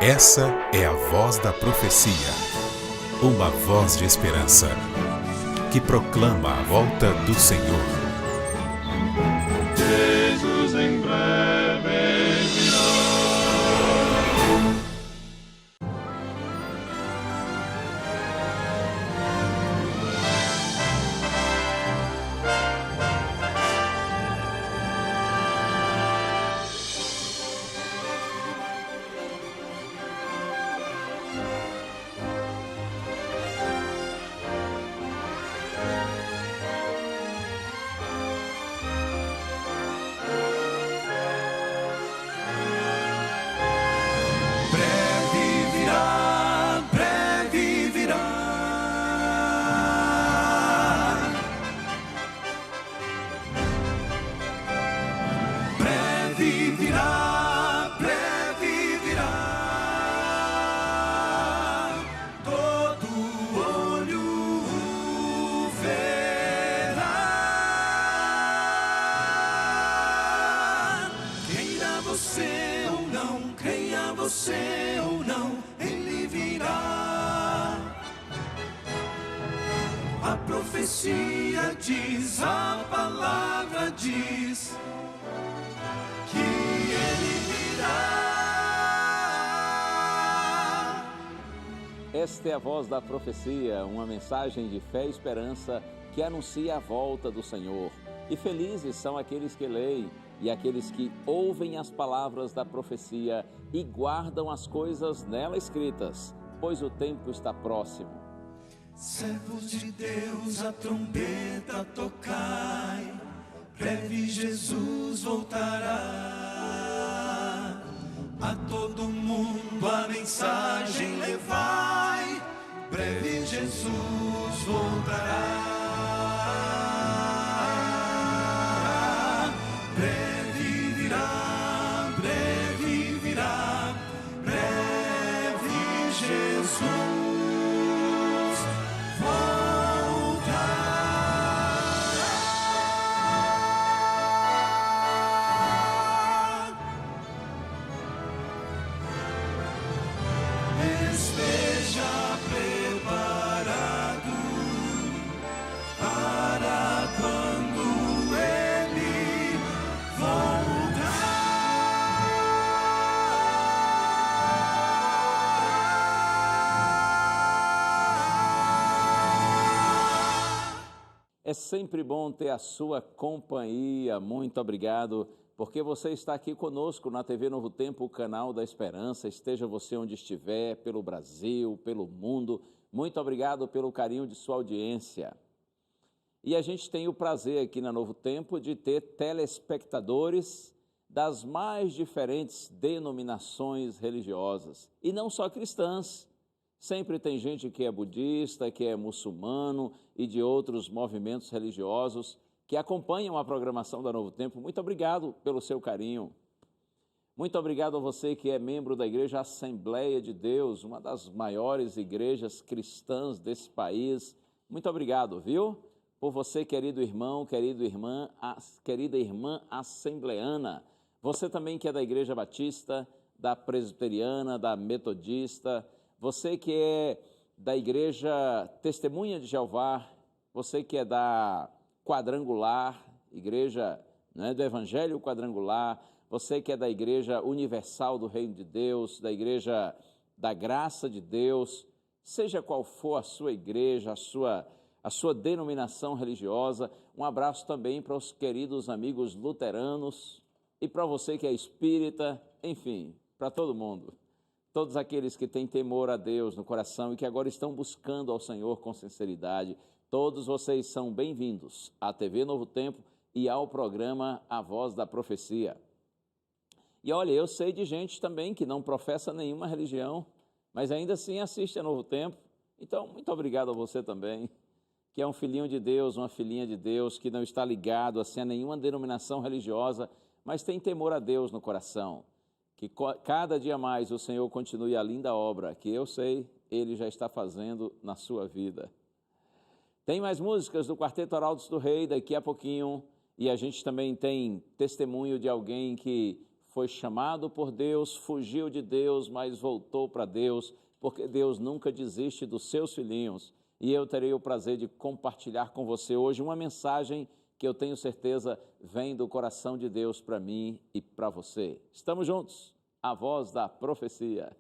Essa é a voz da profecia, uma voz de esperança, que proclama a volta do Senhor. Jesus em breve virá. Você ou não, ele virá. A profecia diz, a palavra diz que ele virá. Esta é a voz da profecia, uma mensagem de fé e esperança que anuncia a volta do Senhor. E felizes são aqueles que leem e aqueles que ouvem as palavras da profecia e guardam as coisas nela escritas, pois o tempo está próximo. Servos de Deus, a trombeta tocai, breve Jesus voltará. A todo mundo a mensagem levai, breve Jesus voltará. É sempre bom ter a sua companhia. Muito obrigado, porque você está aqui conosco na TV Novo Tempo, o canal da Esperança. Esteja você onde estiver, pelo Brasil, pelo mundo. Muito obrigado pelo carinho de sua audiência. E a gente tem o prazer aqui na Novo Tempo de ter telespectadores das mais diferentes denominações religiosas. E não só cristãs. Sempre tem gente que é budista, que é muçulmano e de outros movimentos religiosos que acompanham a programação da Novo Tempo. Muito obrigado pelo seu carinho. Muito obrigado a você que é membro da Igreja Assembleia de Deus, uma das maiores igrejas cristãs desse país. Muito obrigado, viu? Por você, querido irmão, querida irmã assembleana. Você também que é da Igreja Batista, da Presbiteriana, da Metodista. Você que é da Igreja Testemunha de Jeová, você que é da Quadrangular, Igreja do Evangelho Quadrangular, você que é da Igreja Universal do Reino de Deus, da Igreja da Graça de Deus, seja qual for a sua igreja, a sua denominação religiosa, um abraço também para os queridos amigos luteranos e para você que é espírita, enfim, para todo mundo. Todos aqueles que têm temor a Deus no coração e que agora estão buscando ao Senhor com sinceridade, todos vocês são bem-vindos à TV Novo Tempo e ao programa A Voz da Profecia. E olha, eu sei de gente também que não professa nenhuma religião, mas ainda assim assiste a Novo Tempo. Então, muito obrigado a você também, que é um filhinho de Deus, uma filhinha de Deus, que não está ligado assim, a nenhuma denominação religiosa, mas tem temor a Deus no coração. Que cada dia mais o Senhor continue a linda obra que eu sei Ele já está fazendo na sua vida. Tem mais músicas do Quarteto Arautos do Rei daqui a pouquinho e a gente também tem testemunho de alguém que foi chamado por Deus, fugiu de Deus, mas voltou para Deus, porque Deus nunca desiste dos seus filhinhos. E eu terei o prazer de compartilhar com você hoje uma mensagem que eu tenho certeza vem do coração de Deus para mim e para você. Estamos juntos, a voz da profecia.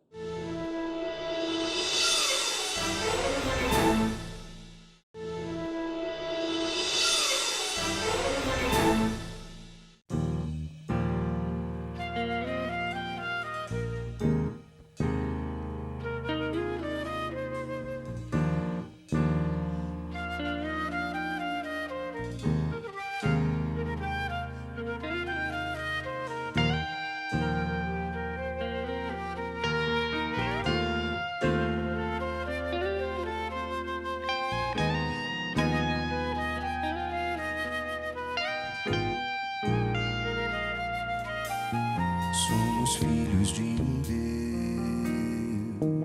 Somos filhos de um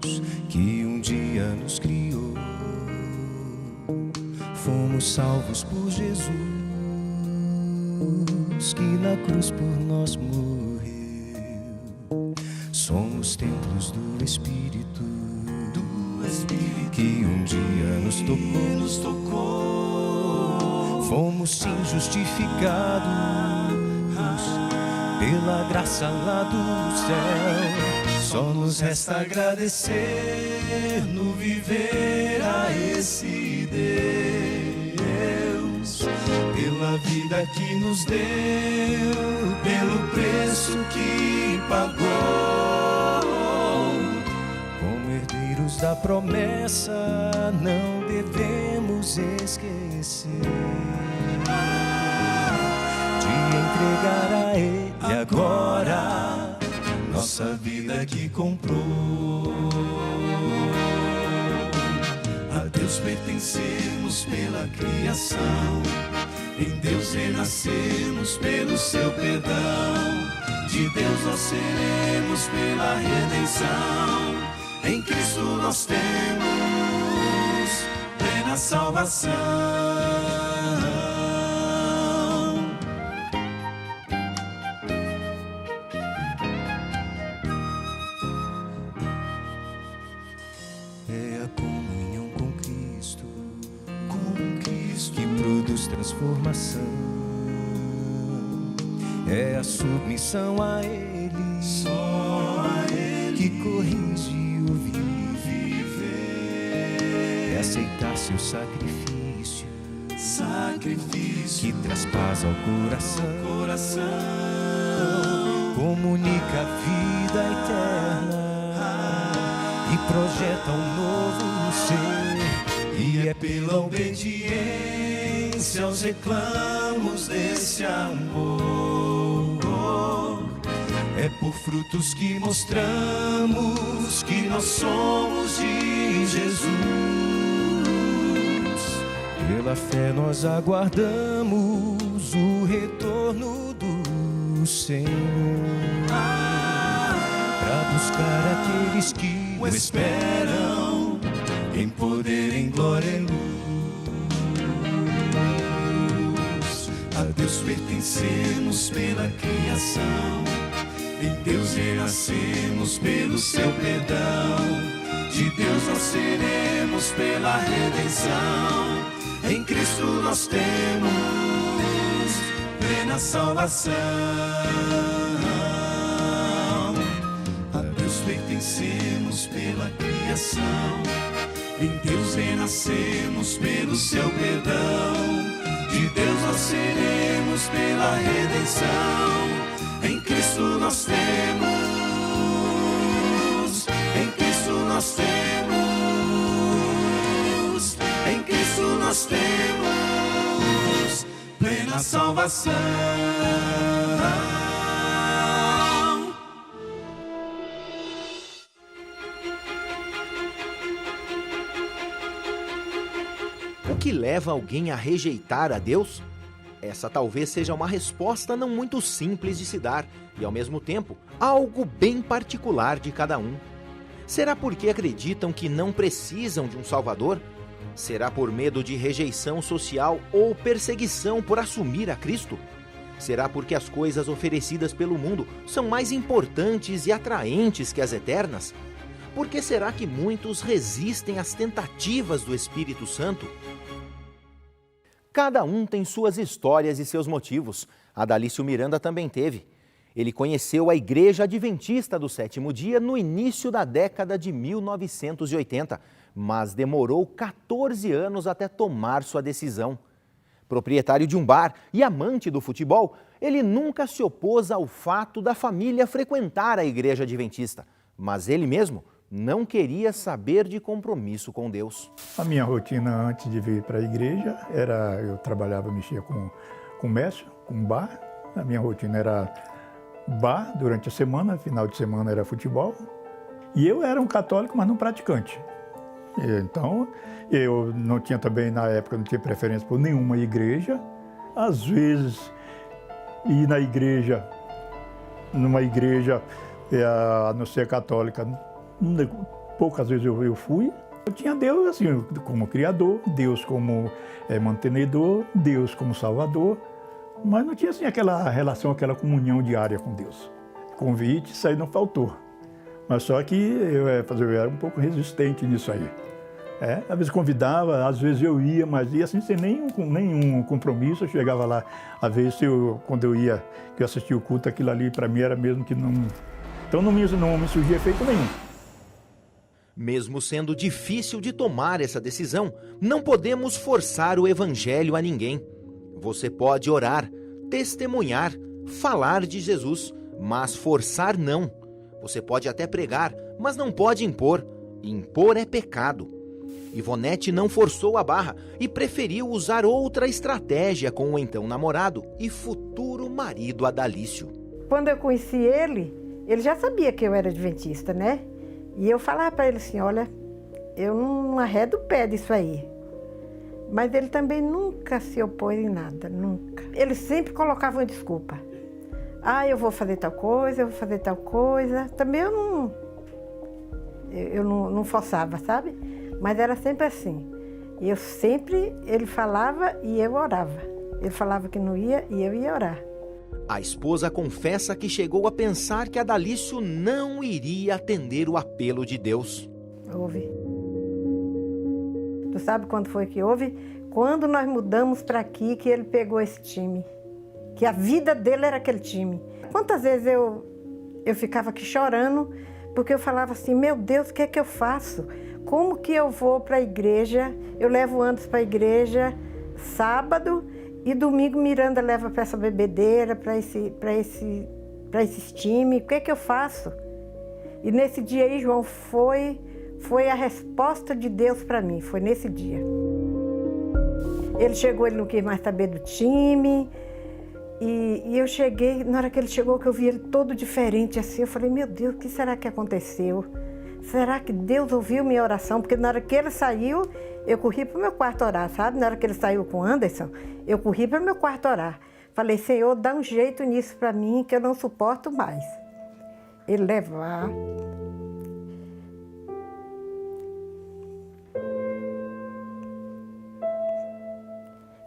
Deus que um dia nos criou. Fomos salvos por Jesus, que na cruz por nós morreu. Somos templos do Espírito, que um dia nos tocou. Fomos sim justificados pela graça lá do céu. Só nos resta agradecer no viver a esse Deus, pela vida que nos deu, pelo preço que pagou. Como herdeiros da promessa, não devemos esquecer de entregar a Ele agora nossa vida que comprou. A Deus pertencemos pela criação, em Deus renascemos pelo seu perdão. De Deus nós seremos pela redenção. Em Cristo nós temos plena salvação. Transformação é a submissão a Ele, só a Ele que corrige o viver. É aceitar seu sacrifício que traspassa o coração, comunica a vida eterna e projeta um novo ser. E é pela obediência aos reclamos desse amor, é por frutos que mostramos que nós somos de Jesus. Pela fé nós aguardamos o retorno do Senhor, para buscar aqueles que o esperam em poder, em glória e luz. A Deus pertencemos pela criação, em Deus renascemos pelo seu perdão. De Deus nós seremos pela redenção. Em Cristo nós temos plena salvação. A Deus pertencemos pela criação, em Deus renascemos pelo seu perdão. De Deus nós seremos pela redenção. Em Cristo nós temos, em Cristo nós temos, em Cristo nós temos plena salvação. O que leva alguém a rejeitar a Deus? Essa talvez seja uma resposta não muito simples de se dar e, ao mesmo tempo, algo bem particular de cada um. Será porque acreditam que não precisam de um Salvador? Será por medo de rejeição social ou perseguição por assumir a Cristo? Será porque as coisas oferecidas pelo mundo são mais importantes e atraentes que as eternas? Por que será que muitos resistem às tentativas do Espírito Santo? Cada um tem suas histórias e seus motivos. Adalício Miranda também teve. Ele conheceu a Igreja Adventista do Sétimo Dia no início da década de 1980, mas demorou 14 anos até tomar sua decisão. Proprietário de um bar e amante do futebol, ele nunca se opôs ao fato da família frequentar a Igreja Adventista, mas ele mesmo não queria saber de compromisso com Deus. A minha rotina antes de vir para a igreja eu trabalhava, mexia com comércio, com bar. A minha rotina era bar durante a semana, final de semana era futebol. E eu era um católico, mas não praticante. Então, eu não tinha também, na época, não tinha preferência por nenhuma igreja. Às vezes, ir na igreja, numa igreja, a não ser católica, poucas vezes eu fui. Eu tinha Deus assim, como Criador, Deus como mantenedor, Deus como Salvador, mas não tinha assim aquela relação, aquela comunhão diária com Deus. Convite, isso aí não faltou. Mas só que eu era um pouco resistente nisso aí. Às vezes convidava, às vezes eu ia, mas ia assim sem nenhum compromisso. Eu chegava lá, às vezes quando eu ia, que eu assistia o culto, aquilo ali para mim era mesmo que não... Então não me surgia efeito nenhum. Mesmo sendo difícil de tomar essa decisão, não podemos forçar o Evangelho a ninguém. Você pode orar, testemunhar, falar de Jesus, mas forçar não. Você pode até pregar, mas não pode impor. Impor é pecado. Ivonete não forçou a barra e preferiu usar outra estratégia com o então namorado e futuro marido Adalício. Quando eu conheci ele já sabia que eu era adventista, né? E eu falava para ele assim, olha, eu não arredo o pé disso aí. Mas ele também nunca se opôs em nada, nunca. Ele sempre colocava uma desculpa. Eu vou fazer tal coisa, eu vou fazer tal coisa. Também eu não forçava, sabe? Mas era sempre assim. Ele falava e eu orava. Ele falava que não ia e eu ia orar. A esposa confessa que chegou a pensar que Adalício não iria atender o apelo de Deus. Houve. Tu sabe quando foi que houve? Quando nós mudamos para aqui, que ele pegou esse time. Que a vida dele era aquele time. Quantas vezes eu ficava aqui chorando, porque eu falava assim, meu Deus, o que é que eu faço? Como que eu vou para a igreja? Eu levo antes para a igreja, sábado, e domingo Miranda leva para essa bebedeira, para esses times. O que é que eu faço? E nesse dia aí, João, foi a resposta de Deus para mim, foi nesse dia. Ele chegou, ele não quis mais saber do time. E eu cheguei, na hora que ele chegou, que eu vi ele todo diferente assim, eu falei, meu Deus, o que será que aconteceu? Será que Deus ouviu minha oração? Porque na hora que ele saiu, eu corri para o meu quarto orar, sabe? Na hora que ele saiu com o Anderson, eu corri para o meu quarto orar. Falei, Senhor, dá um jeito nisso para mim, que eu não suporto mais. Ele levar...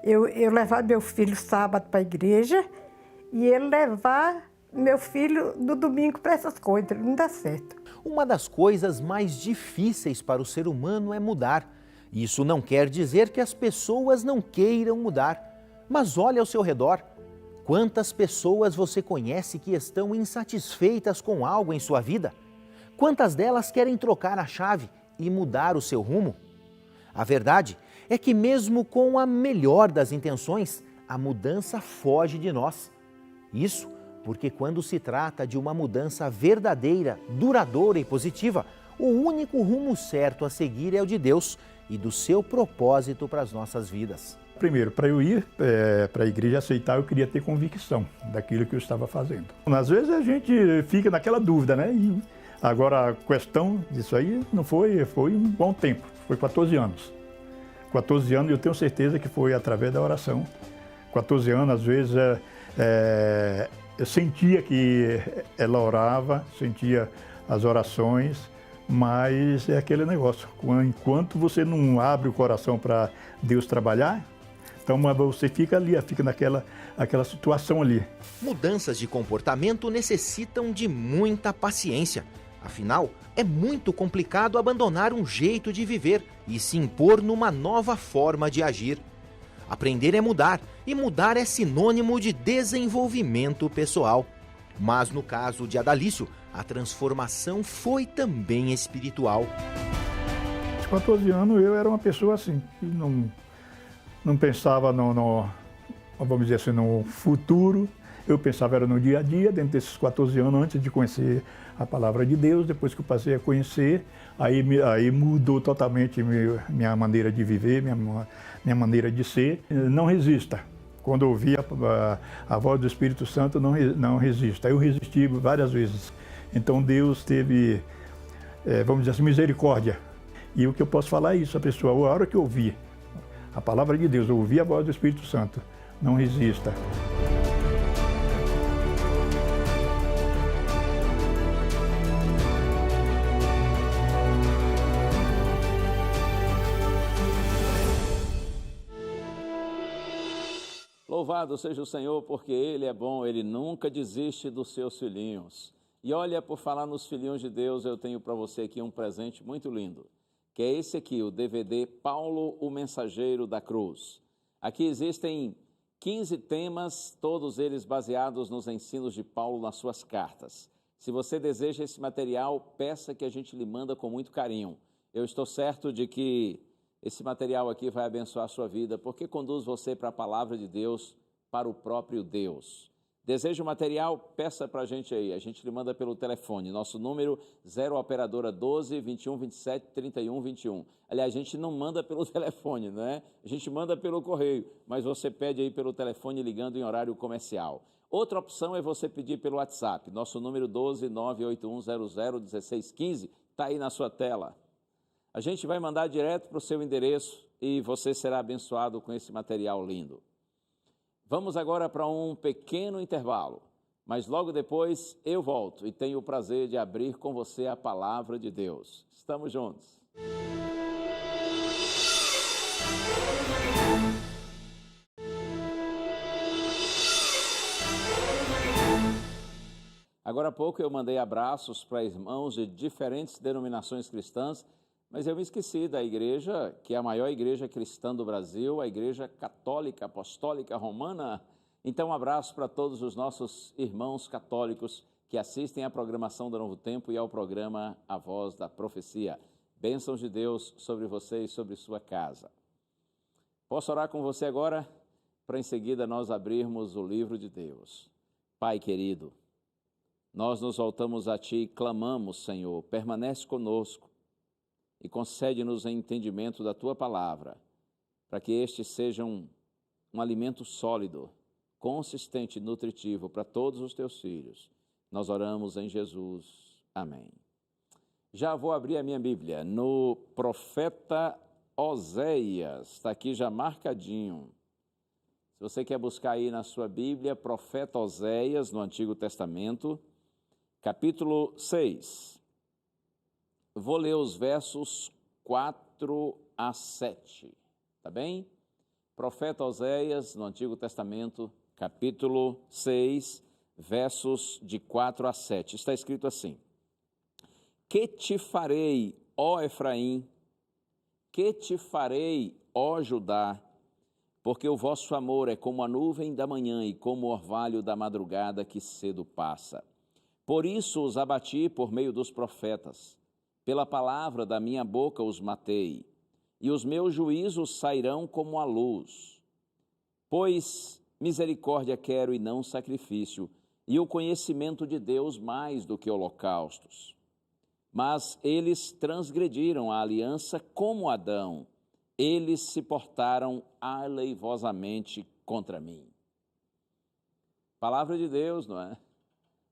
Eu levar meu filho sábado para a igreja e ele levar meu filho no domingo para essas coisas, não dá certo. Uma das coisas mais difíceis para o ser humano é mudar. Isso não quer dizer que as pessoas não queiram mudar, mas olhe ao seu redor. Quantas pessoas você conhece que estão insatisfeitas com algo em sua vida? Quantas delas querem trocar a chave e mudar o seu rumo? A verdade é que mesmo com a melhor das intenções, a mudança foge de nós. Isso porque quando se trata de uma mudança verdadeira, duradoura e positiva, o único rumo certo a seguir é o de Deus e do seu propósito para as nossas vidas. Primeiro, para eu ir para a igreja aceitar, eu queria ter convicção daquilo que eu estava fazendo. Às vezes a gente fica naquela dúvida, né? E agora a questão disso aí não foi um bom tempo, foi 14 anos. 14 anos, eu tenho certeza que foi através da oração. 14 anos, às vezes, eu sentia que ela orava, sentia as orações, mas é aquele negócio. Enquanto você não abre o coração para Deus trabalhar, Então você fica ali, fica aquela situação ali. Mudanças de comportamento necessitam de muita paciência. Afinal, é muito complicado abandonar um jeito de viver e se impor numa nova forma de agir. Aprender é mudar, e mudar é sinônimo de desenvolvimento pessoal. Mas no caso de Adalício, a transformação foi também espiritual. Aos 14 anos eu era uma pessoa assim, que não pensava vamos dizer assim, no futuro. Eu pensava era no dia a dia, dentro desses 14 anos, antes de conhecer a palavra de Deus. Depois que eu passei a conhecer, aí mudou totalmente minha maneira de viver, minha maneira de ser. Não resista. Quando eu ouvi a voz do Espírito Santo, não resista. Eu resisti várias vezes. Então Deus teve, vamos dizer assim, misericórdia. E o que eu posso falar é isso, a pessoa, a hora que eu ouvi a palavra de Deus, eu ouvi a voz do Espírito Santo, não resista. Louvado seja o Senhor, porque Ele é bom, Ele nunca desiste dos seus filhinhos. E olha, por falar nos filhinhos de Deus, eu tenho para você aqui um presente muito lindo, que é esse aqui, o DVD Paulo, o Mensageiro da Cruz. Aqui existem 15 temas, todos eles baseados nos ensinos de Paulo nas suas cartas. Se você deseja esse material, peça que a gente lhe manda com muito carinho. Eu estou certo de que esse material aqui vai abençoar a sua vida, porque conduz você para a palavra de Deus, para o próprio Deus. Deseja o material? Peça para a gente aí. A gente lhe manda pelo telefone. Nosso número 0 operadora 12 21 27 31 21. Aliás, a gente não manda pelo telefone, né? A gente manda pelo correio, mas você pede aí pelo telefone ligando em horário comercial. Outra opção é você pedir pelo WhatsApp. Nosso número 12 981 00 1615 está aí na sua tela. A gente vai mandar direto para o seu endereço e você será abençoado com esse material lindo. Vamos agora para um pequeno intervalo, mas logo depois eu volto e tenho o prazer de abrir com você a palavra de Deus. Estamos juntos. Agora há pouco eu mandei abraços para irmãos de diferentes denominações cristãs, mas eu me esqueci da igreja, que é a maior igreja cristã do Brasil, a Igreja Católica Apostólica Romana. Então, um abraço para todos os nossos irmãos católicos que assistem à programação do Novo Tempo e ao programa A Voz da Profecia. Bênçãos de Deus sobre você e sobre sua casa. Posso orar com você agora? Para em seguida nós abrirmos o livro de Deus. Pai querido, nós nos voltamos a Ti e clamamos, Senhor, permanece conosco e concede-nos o entendimento da Tua palavra, para que este seja um alimento sólido, consistente e nutritivo para todos os Teus filhos. Nós oramos em Jesus. Amém. Já vou abrir a minha Bíblia no profeta Oséias, está aqui já marcadinho. Se você quer buscar aí na sua Bíblia, profeta Oséias, no Antigo Testamento, capítulo 6. Vou ler os versos 4 a 7, tá bem? Profeta Oséias, no Antigo Testamento, capítulo 6, versos de 4 a 7. Está escrito assim: Que te farei, ó Efraim? Que te farei, ó Judá? Porque o vosso amor é como a nuvem da manhã e como o orvalho da madrugada que cedo passa. Por isso os abati por meio dos profetas. Pela palavra da minha boca os matei, e os meus juízos sairão como a luz. Pois misericórdia quero e não sacrifício, e o conhecimento de Deus mais do que holocaustos. Mas eles transgrediram a aliança como Adão, eles se portaram aleivosamente contra mim. Palavra de Deus, não é?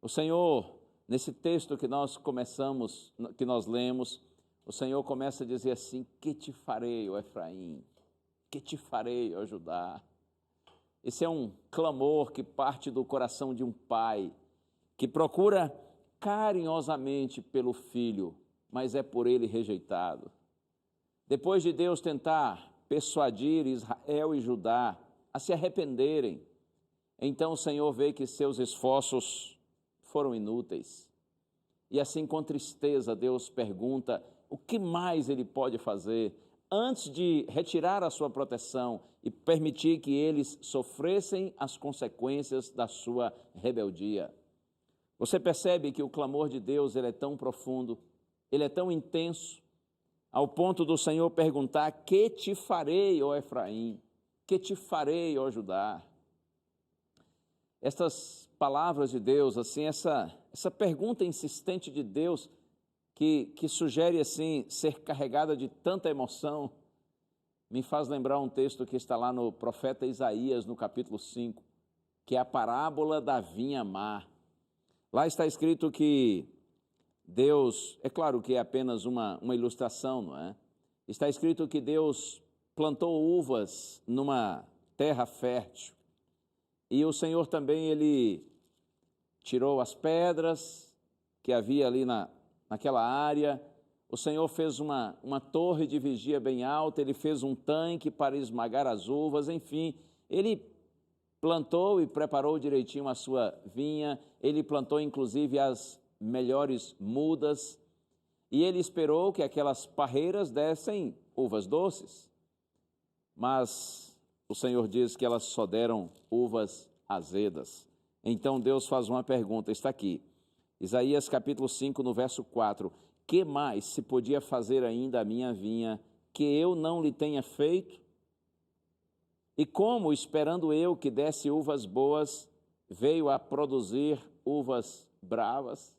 O Senhor, nesse texto que nós lemos, o Senhor começa a dizer assim: que te farei, ó Efraim? Que te farei, ó Judá? Esse é um clamor que parte do coração de um pai, que procura carinhosamente pelo filho, mas é por ele rejeitado. Depois de Deus tentar persuadir Israel e Judá a se arrependerem. Então o Senhor vê que seus esforços foram inúteis. E assim, com tristeza, Deus pergunta o que mais ele pode fazer antes de retirar a sua proteção e permitir que eles sofressem as consequências da sua rebeldia. Você percebe que o clamor de Deus ele é tão profundo, ele é tão intenso, ao ponto do Senhor perguntar: que te farei, ó Efraim? Que te farei, ó Judá? Essas palavras de Deus, assim, essa pergunta insistente de Deus, que sugere, assim, ser carregada de tanta emoção, me faz lembrar um texto que está lá no profeta Isaías, no capítulo 5, que é a parábola da vinha má. Lá está escrito que Deus, é claro que é apenas uma ilustração, não é? Está escrito que Deus plantou uvas numa terra fértil. E o Senhor também, ele tirou as pedras que havia ali naquela área. O Senhor fez uma torre de vigia bem alta, ele fez um tanque para esmagar as uvas, enfim. Ele plantou e preparou direitinho a sua vinha, ele plantou inclusive as melhores mudas, e ele esperou que aquelas parreiras dessem uvas doces. Mas o Senhor diz que elas só deram uvas azedas. Então Deus faz uma pergunta, está aqui, Isaías capítulo 5, no verso 4, que mais se podia fazer ainda a minha vinha, que eu não lhe tenha feito? E como, esperando eu que desse uvas boas, veio a produzir uvas bravas?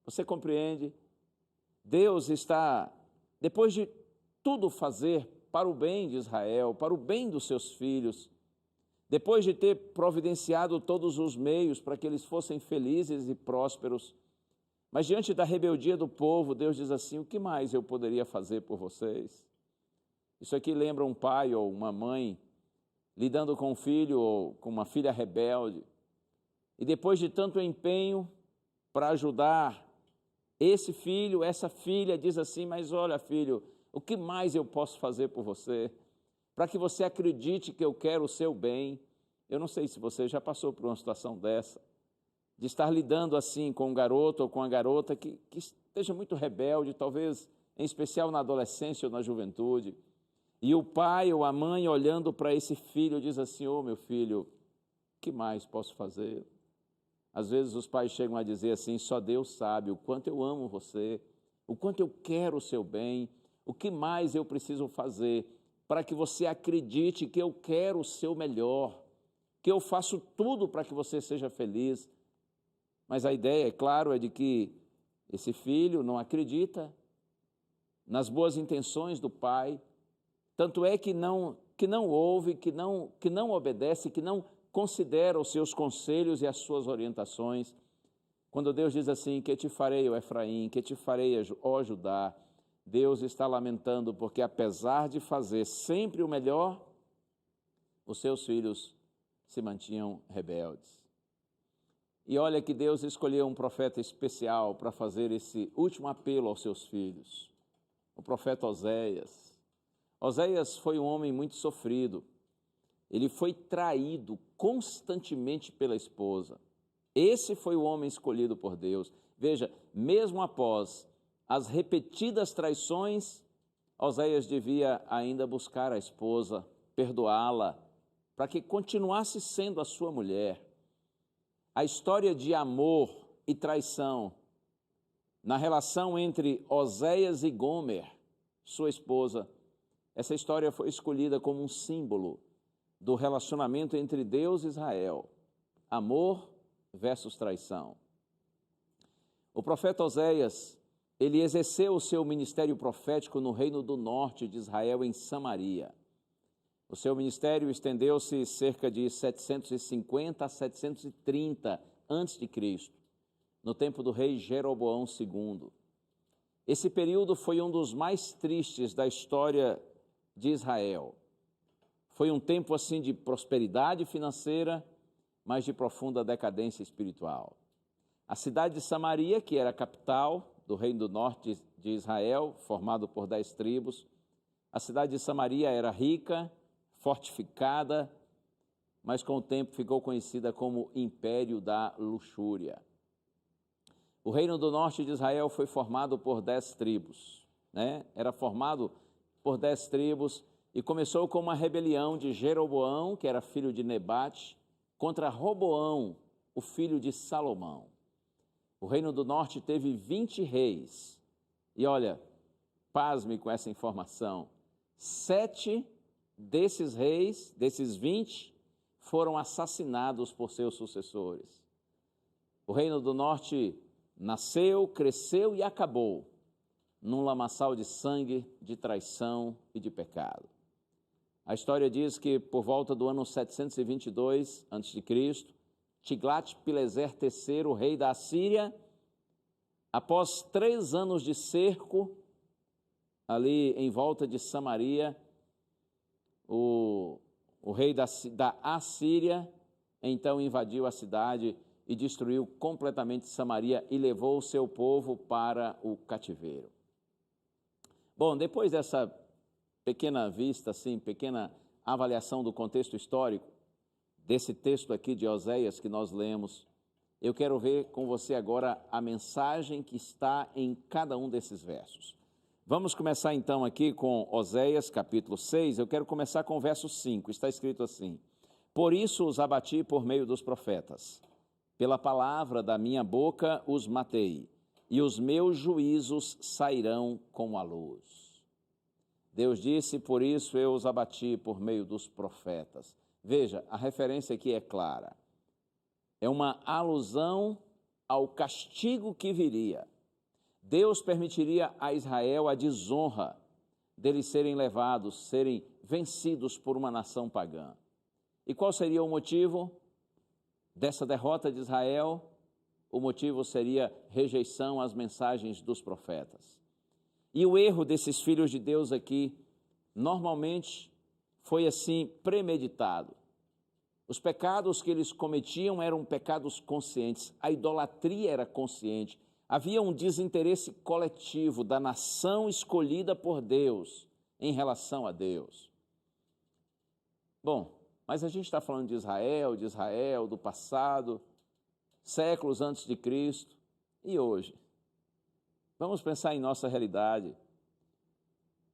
Você compreende? Deus está, depois de tudo fazer para o bem de Israel, para o bem dos seus filhos, depois de ter providenciado todos os meios para que eles fossem felizes e prósperos, mas diante da rebeldia do povo, Deus diz assim: o que mais eu poderia fazer por vocês? Isso aqui lembra um pai ou uma mãe lidando com um filho ou com uma filha rebelde, e depois de tanto empenho para ajudar esse filho, essa filha, diz assim: mas olha, filho, o que mais eu posso fazer por você? Para que você acredite que eu quero o seu bem. Eu não sei se você já passou por uma situação dessa, de estar lidando assim com um garoto ou com uma garota que esteja muito rebelde, talvez em especial na adolescência ou na juventude, e o pai ou a mãe olhando para esse filho diz assim: ô meu filho, o que mais posso fazer? Às vezes os pais chegam a dizer assim: só Deus sabe o quanto eu amo você, o quanto eu quero o seu bem, o que mais eu preciso fazer para que você acredite que eu quero o seu melhor, que eu faço tudo para que você seja feliz. Mas a ideia, é claro, é de que esse filho não acredita nas boas intenções do pai, tanto é que não ouve, que não obedece, que não considera os seus conselhos e as suas orientações. Quando Deus diz assim: que te farei, ó Efraim, que te farei, ó Judá, Deus está lamentando porque, apesar de fazer sempre o melhor, os seus filhos se mantinham rebeldes. E olha que Deus escolheu um profeta especial para fazer esse último apelo aos seus filhos, o profeta Oséias. Oséias foi um homem muito sofrido. Ele foi traído constantemente pela esposa. Esse foi o homem escolhido por Deus. Veja, mesmo após as repetidas traições, Oséias devia ainda buscar a esposa, perdoá-la, para que continuasse sendo a sua mulher. A história de amor e traição na relação entre Oséias e Gomer, sua esposa, essa história foi escolhida como um símbolo do relacionamento entre Deus e Israel, amor versus traição. O profeta Oséias, ele exerceu o seu ministério profético no reino do norte de Israel, em Samaria. O seu ministério estendeu-se cerca de 750 a 730 a.C., no tempo do rei Jeroboão II. Esse período foi um dos mais tristes da história de Israel. Foi um tempo assim de prosperidade financeira, mas de profunda decadência espiritual. A cidade de Samaria, que era a capital do reino do norte de Israel, formado por 10 tribos, A cidade de Samaria era rica, fortificada, mas com o tempo ficou conhecida como Império da Luxúria. O reino do norte de Israel foi formado por 10 tribos, né? Era formado por 10 tribos e começou com uma rebelião de Jeroboão, que era filho de Nebate, contra Roboão, o filho de Salomão. O reino do norte teve 20 reis. E olha, pasme com essa informação, 7 desses reis, desses 20, foram assassinados por seus sucessores. O reino do norte nasceu, cresceu e acabou num lamaçal de sangue, de traição e de pecado. A história diz que por volta do ano 722 a.C., Tiglat-Pileser III, rei da Assíria, após 3 anos de cerco ali em volta de Samaria, o rei da Assíria então invadiu a cidade e destruiu completamente Samaria e levou o seu povo para o cativeiro. Bom, depois dessa pequena vista, assim, pequena avaliação do contexto histórico, desse texto aqui de Oséias que nós lemos, eu quero ver com você agora a mensagem que está em cada um desses versos. Vamos começar então aqui com Oséias, capítulo 6, eu quero começar com o verso 5, está escrito assim: Por isso os abati por meio dos profetas, pela palavra da minha boca os matei, e os meus juízos sairão com a luz. Deus disse, por isso eu os abati por meio dos profetas. Veja, a referência aqui é clara. É uma alusão ao castigo que viria. Deus permitiria a Israel a desonra deles serem levados, serem vencidos por uma nação pagã. E qual seria o motivo dessa derrota de Israel? O motivo seria rejeição às mensagens dos profetas. E o erro desses filhos de Deus aqui, normalmente, foi assim premeditado. Os pecados que eles cometiam eram pecados conscientes, a idolatria era consciente, havia um desinteresse coletivo da nação escolhida por Deus em relação a Deus. Bom, mas a gente está falando de Israel, do passado, séculos antes de Cristo, e hoje? Vamos pensar em nossa realidade,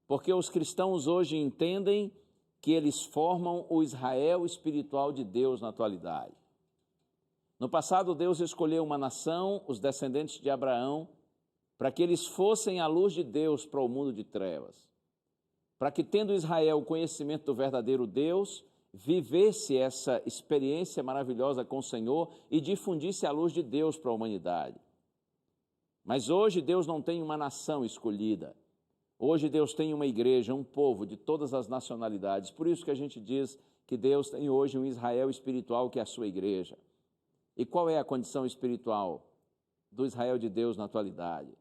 porque os cristãos hoje entendem que eles formam o Israel espiritual de Deus na atualidade. No passado, Deus escolheu uma nação, os descendentes de Abraão, para que eles fossem a luz de Deus para o mundo de trevas, para que, tendo Israel o conhecimento do verdadeiro Deus, vivesse essa experiência maravilhosa com o Senhor e difundisse a luz de Deus para a humanidade. Mas hoje Deus não tem uma nação escolhida. Hoje Deus tem uma igreja, um povo de todas as nacionalidades. Por isso que a gente diz que Deus tem hoje um Israel espiritual que é a sua igreja. E qual é a condição espiritual do Israel de Deus na atualidade?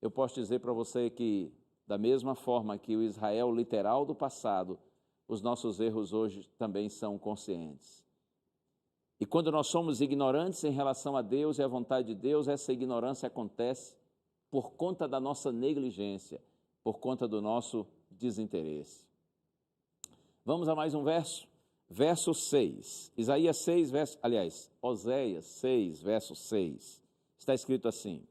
Eu posso dizer para você que, da mesma forma que o Israel literal do passado, os nossos erros hoje também são conscientes. E quando nós somos ignorantes em relação a Deus e à vontade de Deus, essa ignorância acontece por conta da nossa negligência, por conta do nosso desinteresse. Vamos a mais um verso? Verso 6. Oséias 6, verso 6. Está escrito assim: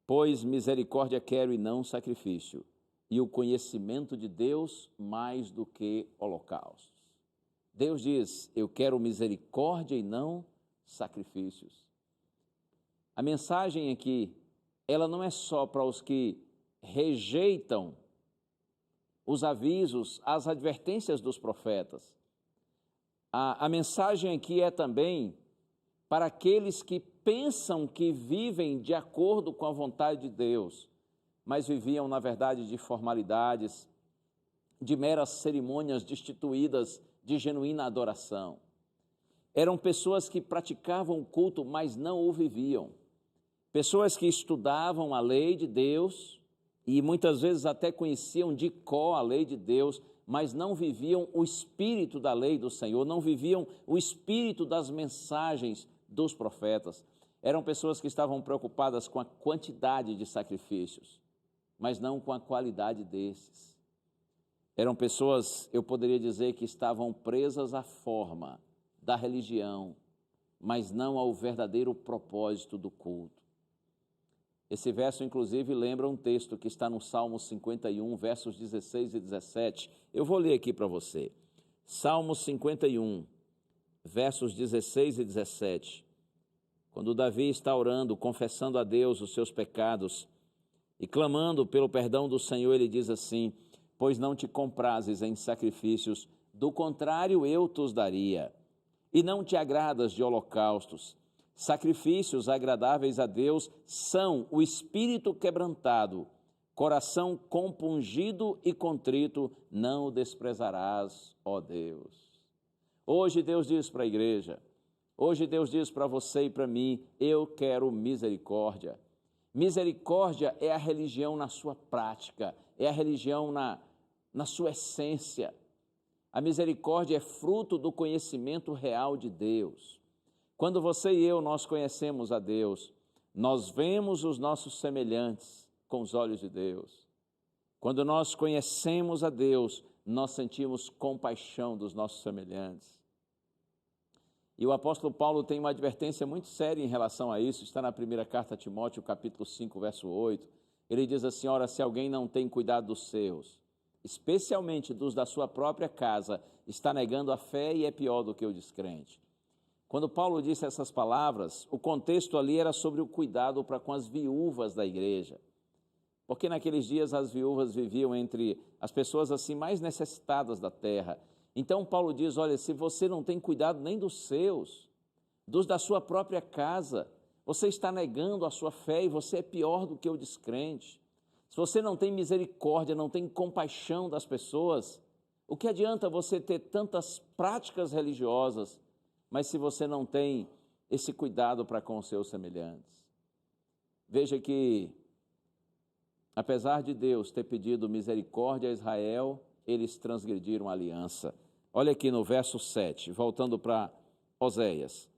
Pois misericórdia quero e não sacrifício, e o conhecimento de Deus mais do que holocaustos. Deus diz, eu quero misericórdia e não sacrifícios. A mensagem aqui, ela não é só para os que rejeitam os avisos, as advertências dos profetas. A mensagem aqui é também para aqueles que pensam que vivem de acordo com a vontade de Deus, mas viviam, na verdade, de formalidades, de meras cerimônias destituídas de genuína adoração. Eram pessoas que praticavam o culto, mas não o viviam. Pessoas que estudavam a lei de Deus e muitas vezes até conheciam de cor a lei de Deus, mas não viviam o espírito da lei do Senhor, não viviam o espírito das mensagens dos profetas. Eram pessoas que estavam preocupadas com a quantidade de sacrifícios, mas não com a qualidade desses. Eram pessoas, eu poderia dizer, que estavam presas à forma da religião, mas não ao verdadeiro propósito do culto. Esse verso, inclusive, lembra um texto que está no Salmo 51, versos 16 e 17. Eu vou ler aqui para você. Salmo 51, versos 16 e 17. Quando Davi está orando, confessando a Deus os seus pecados e clamando pelo perdão do Senhor, ele diz assim: pois não te comprases em sacrifícios, do contrário eu te daria. E não te agradas de holocaustos. Sacrifícios agradáveis a Deus são o espírito quebrantado, coração compungido e contrito, não o desprezarás, ó Deus. Hoje Deus diz para a igreja, hoje Deus diz para você e para mim: eu quero misericórdia. Misericórdia é a religião na sua prática, é a religião na sua essência. A misericórdia é fruto do conhecimento real de Deus. Quando você e eu, nós conhecemos a Deus, nós vemos os nossos semelhantes com os olhos de Deus. Quando nós conhecemos a Deus, nós sentimos compaixão dos nossos semelhantes. E o apóstolo Paulo tem uma advertência muito séria em relação a isso, está na primeira carta a Timóteo, capítulo 5, verso 8. Ele diz assim: ora, se alguém não tem cuidado dos seus, especialmente dos da sua própria casa, está negando a fé e é pior do que o descrente. Quando Paulo disse essas palavras, o contexto ali era sobre o cuidado para com as viúvas da igreja. Porque naqueles dias as viúvas viviam entre as pessoas assim mais necessitadas da terra. Então Paulo diz: olha, se você não tem cuidado nem dos seus, dos da sua própria casa, você está negando a sua fé e você é pior do que o descrente. Se você não tem misericórdia, não tem compaixão das pessoas, o que adianta você ter tantas práticas religiosas, mas se você não tem esse cuidado para com os seus semelhantes? Veja que, apesar de Deus ter pedido misericórdia a Israel, eles transgrediram a aliança. Olha aqui no verso 7, voltando para Oséias.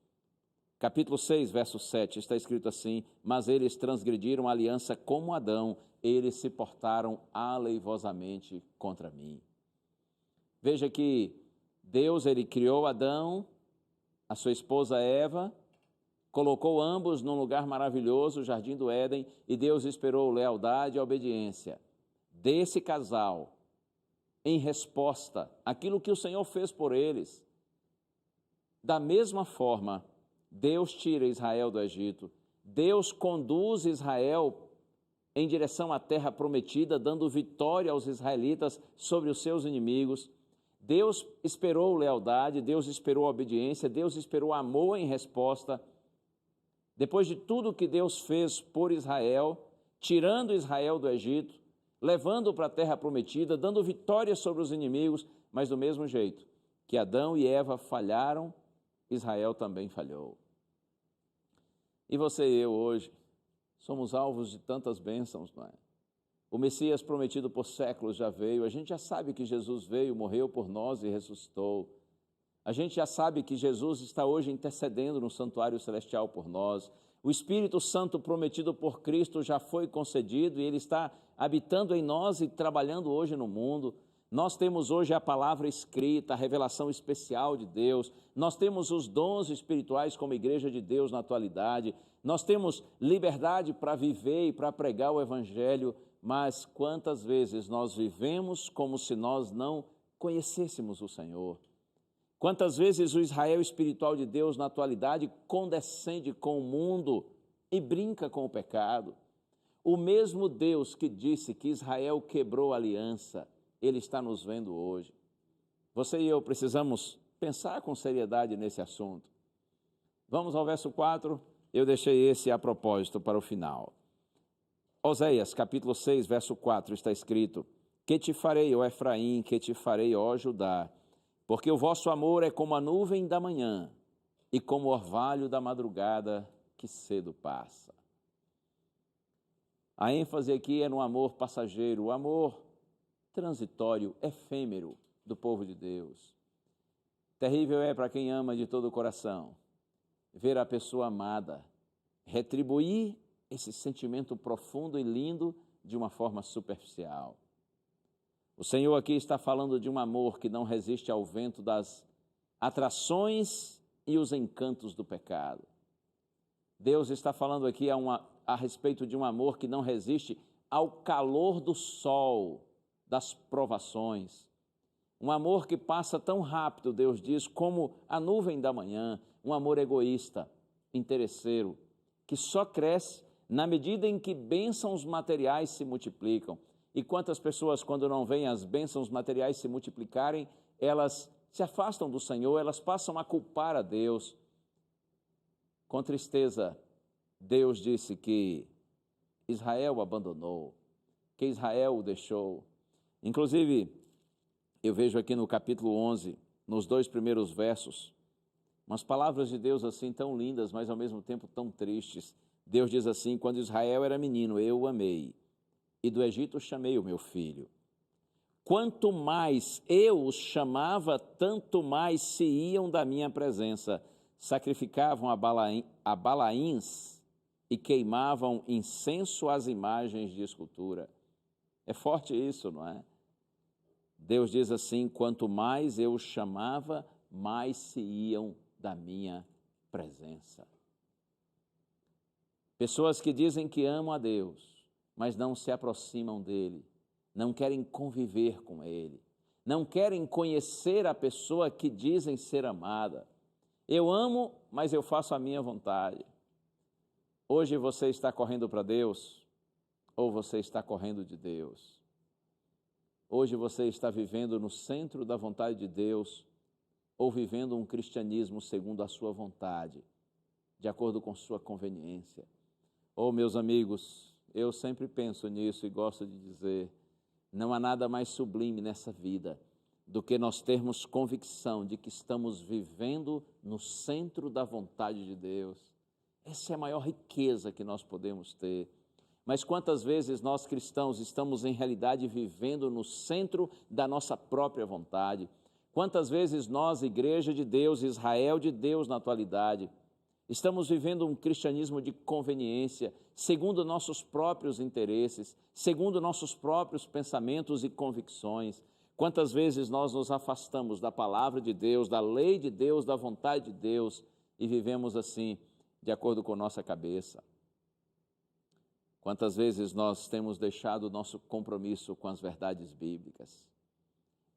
Capítulo 6, verso 7, está escrito assim: mas eles transgrediram a aliança como Adão, eles se portaram aleivosamente contra mim. Veja que Deus, ele criou Adão, a sua esposa Eva, colocou ambos num lugar maravilhoso, o Jardim do Éden, e Deus esperou lealdade e obediência desse casal em resposta àquilo que o Senhor fez por eles. Da mesma forma, Deus tira Israel do Egito, Deus conduz Israel em direção à terra prometida, dando vitória aos israelitas sobre os seus inimigos. Deus esperou lealdade, Deus esperou obediência, Deus esperou amor em resposta. Depois de tudo que Deus fez por Israel, tirando Israel do Egito, levando para a terra prometida, dando vitória sobre os inimigos, mas do mesmo jeito que Adão e Eva falharam, Israel também falhou. E você e eu hoje somos alvos de tantas bênçãos, não é? O Messias prometido por séculos já veio, a gente já sabe que Jesus veio, morreu por nós e ressuscitou. A gente já sabe que Jesus está hoje intercedendo no santuário celestial por nós. O Espírito Santo prometido por Cristo já foi concedido e ele está habitando em nós e trabalhando hoje no mundo. Nós temos hoje a palavra escrita, a revelação especial de Deus. Nós temos os dons espirituais como igreja de Deus na atualidade. Nós temos liberdade para viver e para pregar o Evangelho. Mas quantas vezes nós vivemos como se nós não conhecêssemos o Senhor? Quantas vezes o Israel espiritual de Deus na atualidade condescende com o mundo e brinca com o pecado? O mesmo Deus que disse que Israel quebrou a aliança, ele está nos vendo hoje. Você e eu precisamos pensar com seriedade nesse assunto. Vamos ao verso 4, eu deixei esse a propósito para o final. Oséias, capítulo 6, verso 4, está escrito: que te farei, ó Efraim, que te farei, ó Judá, porque o vosso amor é como a nuvem da manhã e como o orvalho da madrugada que cedo passa. A ênfase aqui é no amor passageiro, o amor transitório, efêmero do povo de Deus. Terrível é para quem ama de todo o coração ver a pessoa amada retribuir esse sentimento profundo e lindo de uma forma superficial. O Senhor aqui está falando de um amor que não resiste ao vento das atrações e os encantos do pecado. Deus está falando aqui a respeito de um amor que não resiste ao calor do sol, das provações. Um amor que passa tão rápido, Deus diz, como a nuvem da manhã. Um amor egoísta, interesseiro, que só cresce na medida em que bênçãos materiais se multiplicam. E quantas pessoas, quando não veem as bênçãos materiais se multiplicarem, elas se afastam do Senhor, elas passam a culpar a Deus. Com tristeza, Deus disse que Israel o abandonou, que Israel o deixou. Inclusive, eu vejo aqui no capítulo 11, nos 2 primeiros versos, umas palavras de Deus assim tão lindas, mas ao mesmo tempo tão tristes. Deus diz assim: quando Israel era menino, eu o amei, e do Egito chamei o meu filho. Quanto mais eu os chamava, tanto mais se iam da minha presença. Sacrificavam a Balaíns e queimavam incenso às imagens de escultura. É forte isso, não é? Deus diz assim: quanto mais eu os chamava, mais se iam da minha presença. Pessoas que dizem que amam a Deus, mas não se aproximam dele, não querem conviver com ele, não querem conhecer a pessoa que dizem ser amada. Eu amo, mas eu faço a minha vontade. Hoje você está correndo para Deus ou você está correndo de Deus? Hoje você está vivendo no centro da vontade de Deus ou vivendo um cristianismo segundo a sua vontade, de acordo com sua conveniência? Oh, meus amigos, eu sempre penso nisso e gosto de dizer, não há nada mais sublime nessa vida do que nós termos convicção de que estamos vivendo no centro da vontade de Deus. Essa é a maior riqueza que nós podemos ter. Mas quantas vezes nós cristãos estamos em realidade vivendo no centro da nossa própria vontade? Quantas vezes nós, Igreja de Deus, Israel de Deus na atualidade, estamos vivendo um cristianismo de conveniência, segundo nossos próprios interesses, segundo nossos próprios pensamentos e convicções? Quantas vezes nós nos afastamos da palavra de Deus, da lei de Deus, da vontade de Deus e vivemos assim, de acordo com nossa cabeça? Quantas vezes nós temos deixado o nosso compromisso com as verdades bíblicas?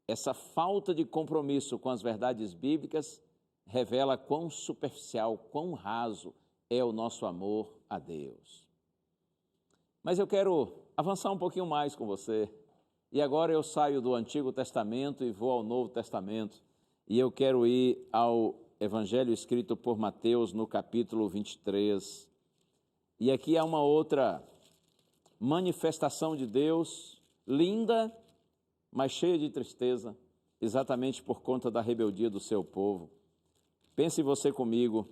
Essa falta de compromisso com as verdades bíblicas revela quão superficial, quão raso é o nosso amor a Deus. Mas eu quero avançar um pouquinho mais com você. E agora eu saio do Antigo Testamento e vou ao Novo Testamento. E eu quero ir ao Evangelho escrito por Mateus no capítulo 23. E aqui há uma outra manifestação de Deus, linda, mas cheia de tristeza, exatamente por conta da rebeldia do seu povo. Pense você comigo,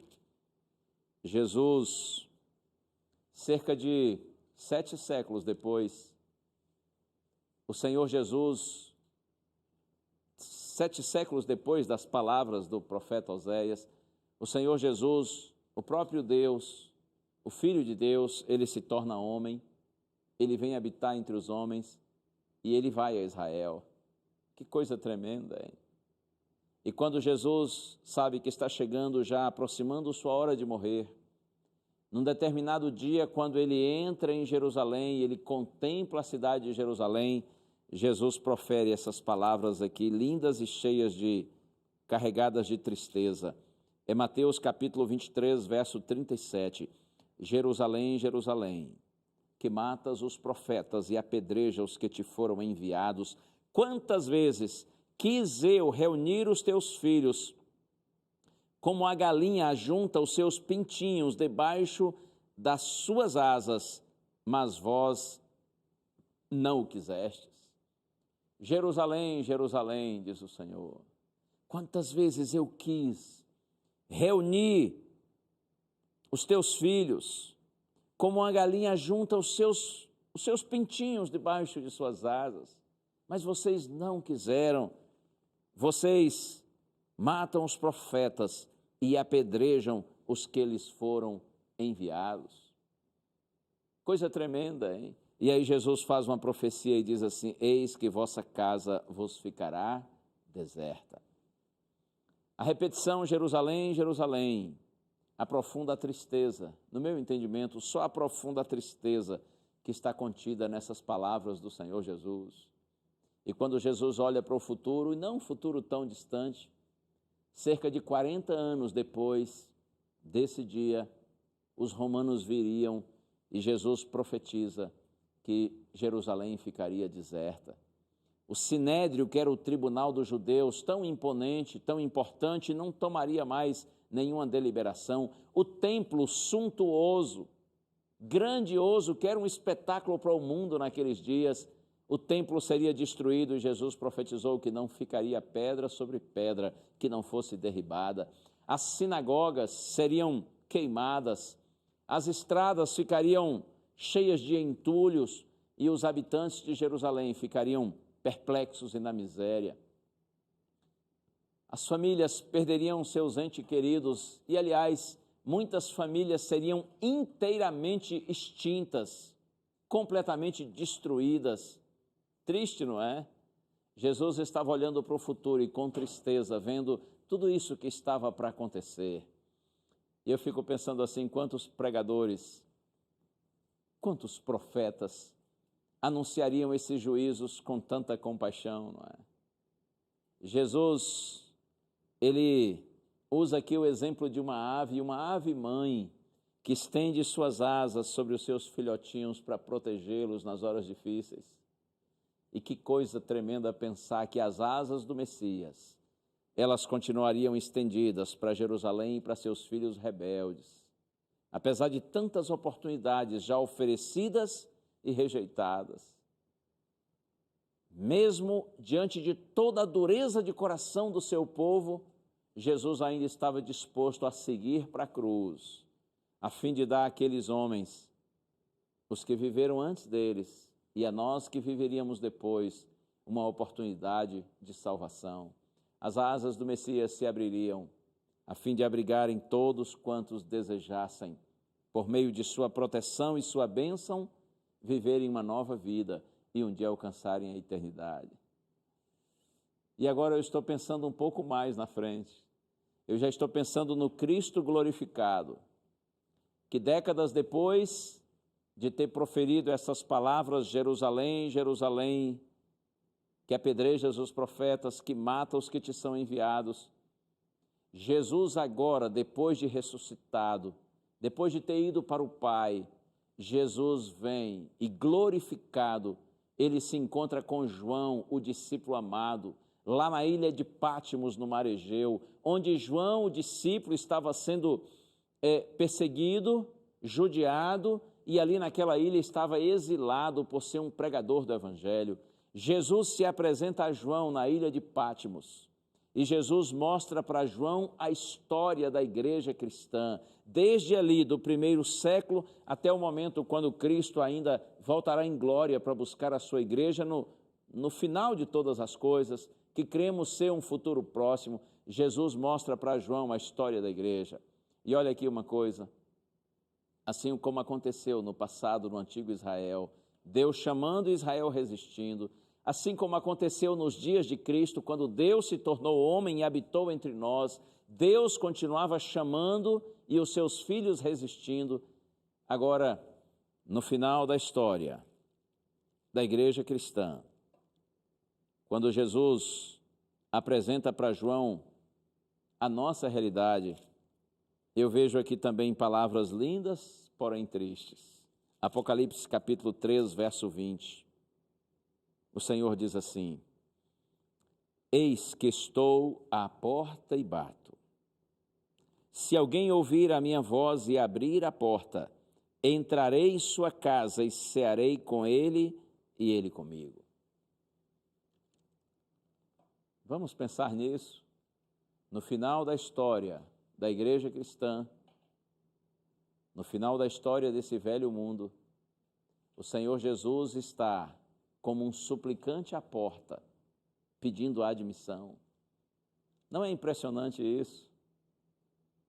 Jesus, cerca de 7 séculos depois, o Senhor Jesus, 7 séculos depois das palavras do profeta Oséias, o Senhor Jesus, o próprio Deus, o Filho de Deus, ele se torna homem, ele vem habitar entre os homens e ele vai a Israel. Que coisa tremenda, hein? E quando Jesus sabe que está chegando, já aproximando sua hora de morrer, num determinado dia, quando ele entra em Jerusalém e ele contempla a cidade de Jerusalém, Jesus profere essas palavras aqui, lindas e cheias carregadas de tristeza. É Mateus capítulo 23, verso 37. Jerusalém, Jerusalém, que matas os profetas e apedreja os que te foram enviados, quantas vezes quis eu reunir os teus filhos, como a galinha ajunta os seus pintinhos debaixo das suas asas, mas vós não o quisestes. Jerusalém, Jerusalém, diz o Senhor, quantas vezes eu quis reunir os teus filhos, como a galinha junta os seus pintinhos debaixo de suas asas, mas vocês não quiseram. Vocês matam os profetas e apedrejam os que lhes foram enviados. Coisa tremenda, hein? E aí Jesus faz uma profecia e diz assim: eis que vossa casa vos ficará deserta. A repetição Jerusalém, Jerusalém, aprofunda a tristeza. No meu entendimento, só aprofunda a tristeza que está contida nessas palavras do Senhor Jesus. E quando Jesus olha para o futuro, e não um futuro tão distante, cerca de 40 anos depois desse dia, os romanos viriam e Jesus profetiza que Jerusalém ficaria deserta. O Sinédrio, que era o tribunal dos judeus, tão imponente, tão importante, não tomaria mais nenhuma deliberação. O templo suntuoso, grandioso, que era um espetáculo para o mundo naqueles dias, o templo seria destruído e Jesus profetizou que não ficaria pedra sobre pedra que não fosse derribada. As sinagogas seriam queimadas, as estradas ficariam cheias de entulhos e os habitantes de Jerusalém ficariam perplexos e na miséria. As famílias perderiam seus entes queridos e, aliás, muitas famílias seriam inteiramente extintas, completamente destruídas. Triste, não é? Jesus estava olhando para o futuro e com tristeza, vendo tudo isso que estava para acontecer. E eu fico pensando assim, quantos pregadores, quantos profetas anunciariam esses juízos com tanta compaixão, não é? Jesus, ele usa aqui o exemplo de uma ave mãe, que estende suas asas sobre os seus filhotinhos para protegê-los nas horas difíceis. E que coisa tremenda pensar que as asas do Messias, elas continuariam estendidas para Jerusalém e para seus filhos rebeldes, apesar de tantas oportunidades já oferecidas e rejeitadas. Mesmo diante de toda a dureza de coração do seu povo, Jesus ainda estava disposto a seguir para a cruz, a fim de dar àqueles homens, os que viveram antes deles, e a nós que viveríamos depois, uma oportunidade de salvação. As asas do Messias se abririam, a fim de abrigarem todos quantos desejassem, por meio de sua proteção e sua bênção, viverem uma nova vida e um dia alcançarem a eternidade. E agora eu estou pensando um pouco mais na frente. Eu já estou pensando no Cristo glorificado, que décadas depois de ter proferido essas palavras, Jerusalém, Jerusalém, que apedrejas os profetas, que mata os que te são enviados, Jesus agora, depois de ressuscitado, depois de ter ido para o Pai, Jesus vem e glorificado, ele se encontra com João, o discípulo amado, lá na ilha de Pátimos, no mar Egeu, onde João, o discípulo, estava sendo perseguido, judiado, e ali naquela ilha estava exilado por ser um pregador do Evangelho. Jesus se apresenta a João na ilha de Pátimos, e Jesus mostra para João a história da igreja cristã, desde ali do primeiro século até o momento quando Cristo ainda voltará em glória para buscar a sua igreja no final de todas as coisas, que cremos ser um futuro próximo. Jesus mostra para João a história da igreja. E olha aqui uma coisa, assim como aconteceu no passado, no antigo Israel, Deus chamando e Israel resistindo, assim como aconteceu nos dias de Cristo, quando Deus se tornou homem e habitou entre nós, Deus continuava chamando e os seus filhos resistindo. Agora, no final da história da igreja cristã, quando Jesus apresenta para João a nossa realidade, eu vejo aqui também palavras lindas, porém tristes. Apocalipse capítulo 3, verso 20. O Senhor diz assim: eis que estou à porta e bato. Se alguém ouvir a minha voz e abrir a porta, entrarei em sua casa e cearei com ele e ele comigo. Vamos pensar nisso. No final da história da igreja cristã, no final da história desse velho mundo, o Senhor Jesus está como um suplicante à porta, pedindo admissão. Não é impressionante isso?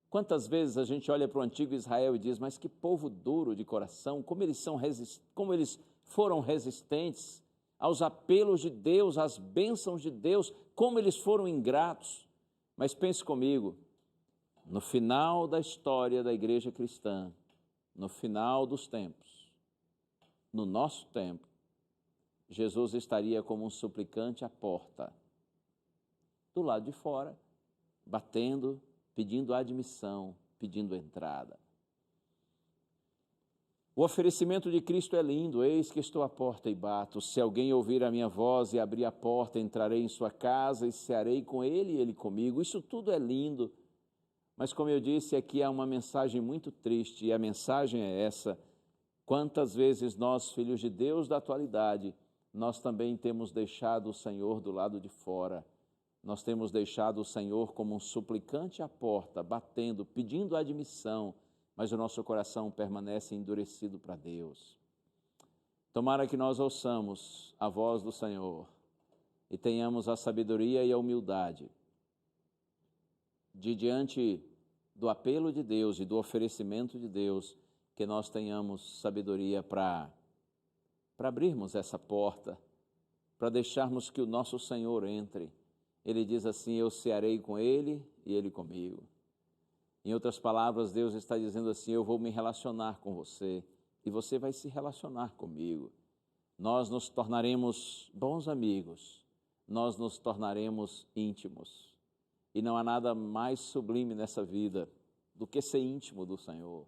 Quantas vezes a gente olha para o antigo Israel e diz, mas que povo duro de coração, como eles foram resistentes aos apelos de Deus, às bênçãos de Deus, como eles foram ingratos. Mas pense comigo, no final da história da igreja cristã, no final dos tempos, no nosso tempo, Jesus estaria como um suplicante à porta, do lado de fora, batendo, pedindo admissão, pedindo entrada. O oferecimento de Cristo é lindo. Eis que estou à porta e bato. Se alguém ouvir a minha voz e abrir a porta, entrarei em sua casa e cearei com ele e ele comigo. Isso tudo é lindo. Mas como eu disse, aqui há uma mensagem muito triste, e a mensagem é essa: quantas vezes nós, filhos de Deus da atualidade, nós também temos deixado o Senhor do lado de fora. Nós temos deixado o Senhor como um suplicante à porta, batendo, pedindo admissão, mas o nosso coração permanece endurecido para Deus. Tomara que nós ouçamos a voz do Senhor e tenhamos a sabedoria e a humildade de, diante do apelo de Deus e do oferecimento de Deus, que nós tenhamos sabedoria para abrirmos essa porta, para deixarmos que o nosso Senhor entre. Ele diz assim: eu cearei com ele e ele comigo. Em outras palavras, Deus está dizendo assim: eu vou me relacionar com você e você vai se relacionar comigo. Nós nos tornaremos bons amigos, nós nos tornaremos íntimos. E não há nada mais sublime nessa vida do que ser íntimo do Senhor.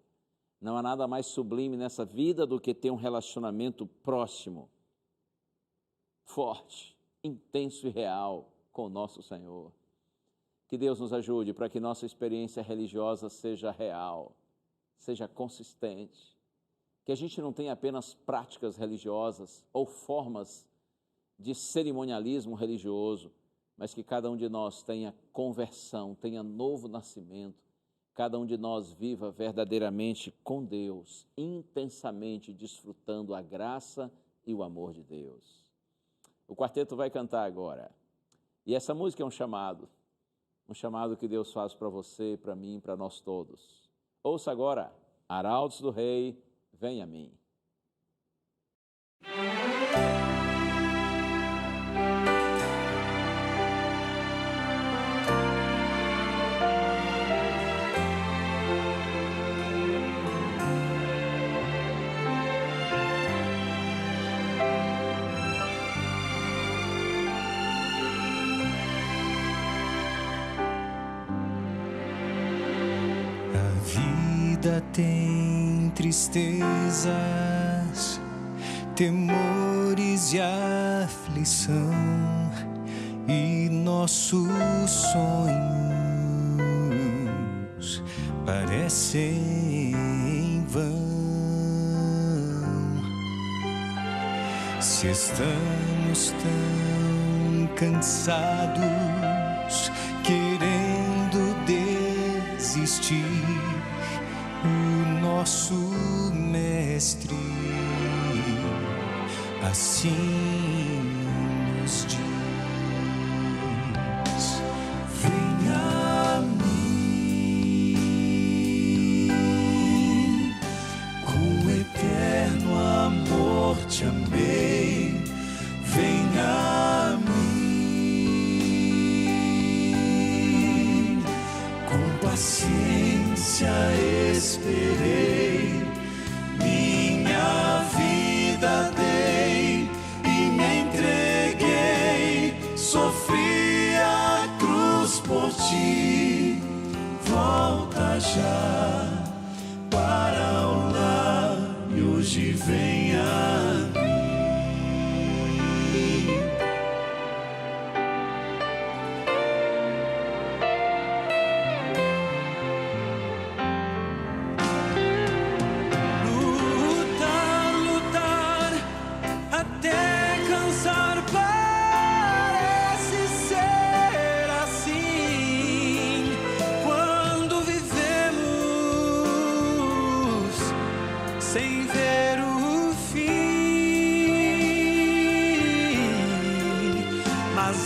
Não há nada mais sublime nessa vida do que ter um relacionamento próximo, forte, intenso e real com o nosso Senhor. Que Deus nos ajude para que nossa experiência religiosa seja real, seja consistente. Que a gente não tenha apenas práticas religiosas ou formas de cerimonialismo religioso, mas que cada um de nós tenha conversão, tenha novo nascimento. Cada um de nós viva verdadeiramente com Deus, intensamente desfrutando a graça e o amor de Deus. O quarteto vai cantar agora. E essa música é um chamado que Deus faz para você, para mim, para nós todos. Ouça agora, Arautos do Rei, vem a mim. Tem tristezas, temores e aflição, e nossos sonhos parecem em vão. Se estamos tão cansados, querendo desistir, o nosso mestre assim nos diz: venha a mim, com eterno amor te amei, venha a mim, com paciência esperei, minha vida dei e me entreguei, sofri a cruz por ti, volta já para o lar e hoje vem a mim.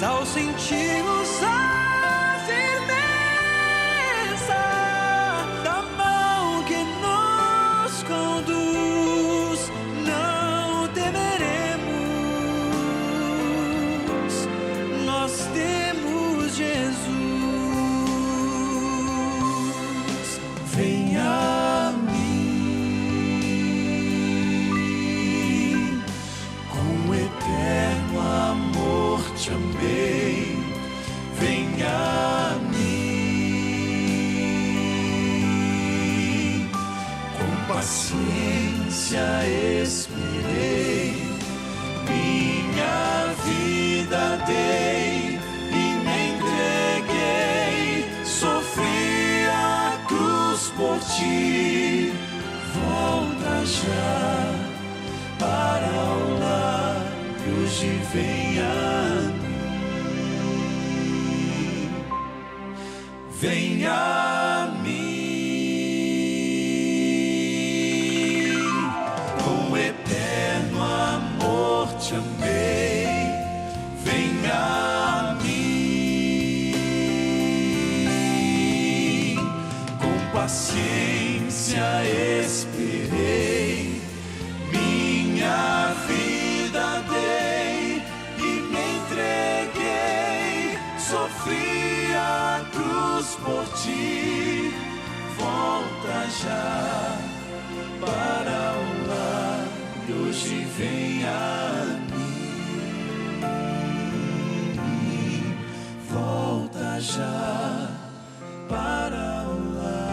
Ao sentirmos a firmeza da mão que nos conduz, não temeremos. paciência esperei, minha vida dei e me entreguei, sofri a cruz por ti. Volta já para o lar que hoje vem a mim. Vem a mim. Com eterno amor te amei. Vem a mim. Com paciência esperei, minha vida dei e me entreguei, sofri a cruz por ti. Volta já para o lar que hoje vem a mim. Volta já para o lar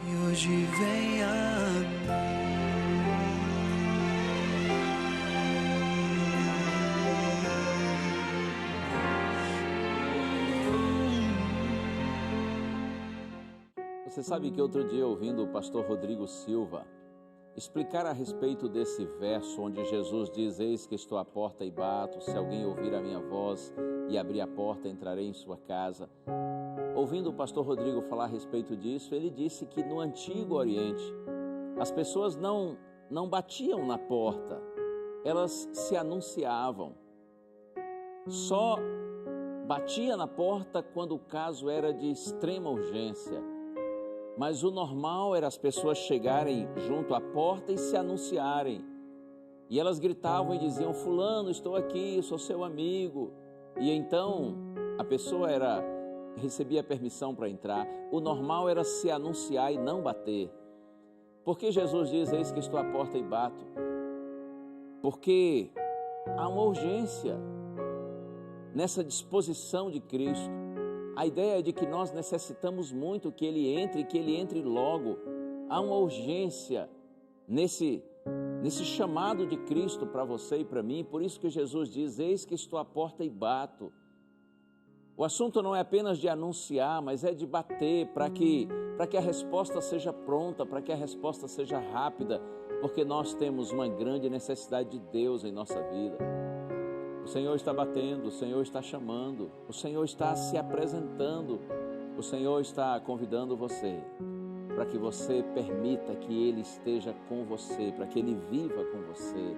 e hoje vem a Você sabe que outro dia, ouvindo o pastor Rodrigo Silva explicar a respeito desse verso onde Jesus diz: eis que estou à porta e bato, se alguém ouvir a minha voz e abrir a porta, entrarei em sua casa. Ouvindo o pastor Rodrigo falar a respeito disso, ele disse que no Antigo Oriente as pessoas não batiam na porta, elas se anunciavam. Só batia na porta quando o caso era de extrema urgência. Mas o normal era as pessoas chegarem junto à porta e se anunciarem. E elas gritavam e diziam: fulano, estou aqui, sou seu amigo. E então a pessoa recebia permissão para entrar. O normal era se anunciar e não bater. Por que Jesus diz: eis que estou à porta e bato? Porque há uma urgência nessa disposição de Cristo. A ideia é de que nós necessitamos muito que Ele entre logo. Há uma urgência nesse chamado de Cristo para você e para mim. Por isso que Jesus diz: eis que estou à porta e bato. O assunto não é apenas de anunciar, mas é de bater para que a resposta seja pronta, para que a resposta seja rápida, porque nós temos uma grande necessidade de Deus em nossa vida. O Senhor está batendo, o Senhor está chamando, o Senhor está se apresentando, o Senhor está convidando você para que você permita que Ele esteja com você, para que Ele viva com você.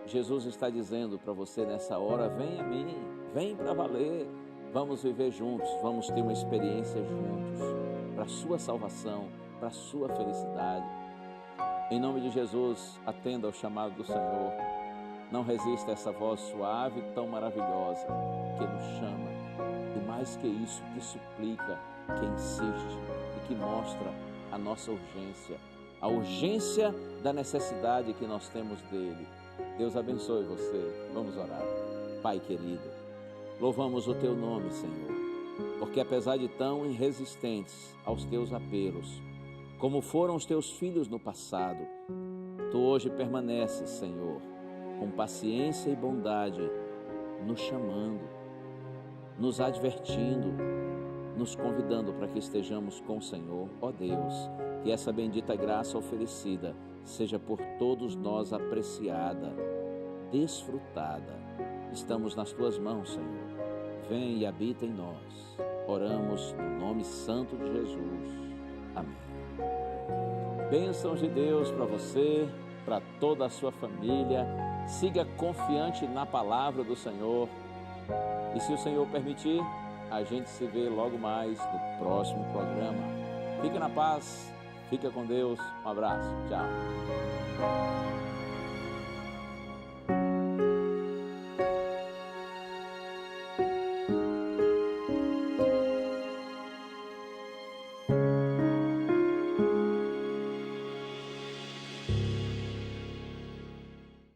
Jesus está dizendo para você nessa hora: vem a mim, vem para valer, vamos viver juntos, vamos ter uma experiência juntos, para a sua salvação, para a sua felicidade. Em nome de Jesus, atenda ao chamado do Senhor. Não resista a essa voz suave, tão maravilhosa, que nos chama. E mais que isso, que suplica, que insiste e que mostra a nossa urgência. A urgência da necessidade que nós temos dEle. Deus abençoe você. Vamos orar. Pai querido, louvamos o Teu nome, Senhor, porque apesar de tão irresistentes aos Teus apelos, como foram os Teus filhos no passado, Tu hoje permaneces, Senhor, com paciência e bondade, nos chamando, nos advertindo, nos convidando para que estejamos com o Senhor. Ó Deus, que essa bendita graça oferecida seja por todos nós apreciada, desfrutada. Estamos nas Tuas mãos, Senhor. Vem e habita em nós. Oramos no nome santo de Jesus. Amém. Bênçãos de Deus para você, para toda a sua família. Siga confiante na palavra do Senhor. E se o Senhor permitir, a gente se vê logo mais no próximo programa. Fica na paz, fica com Deus. Um abraço. Tchau.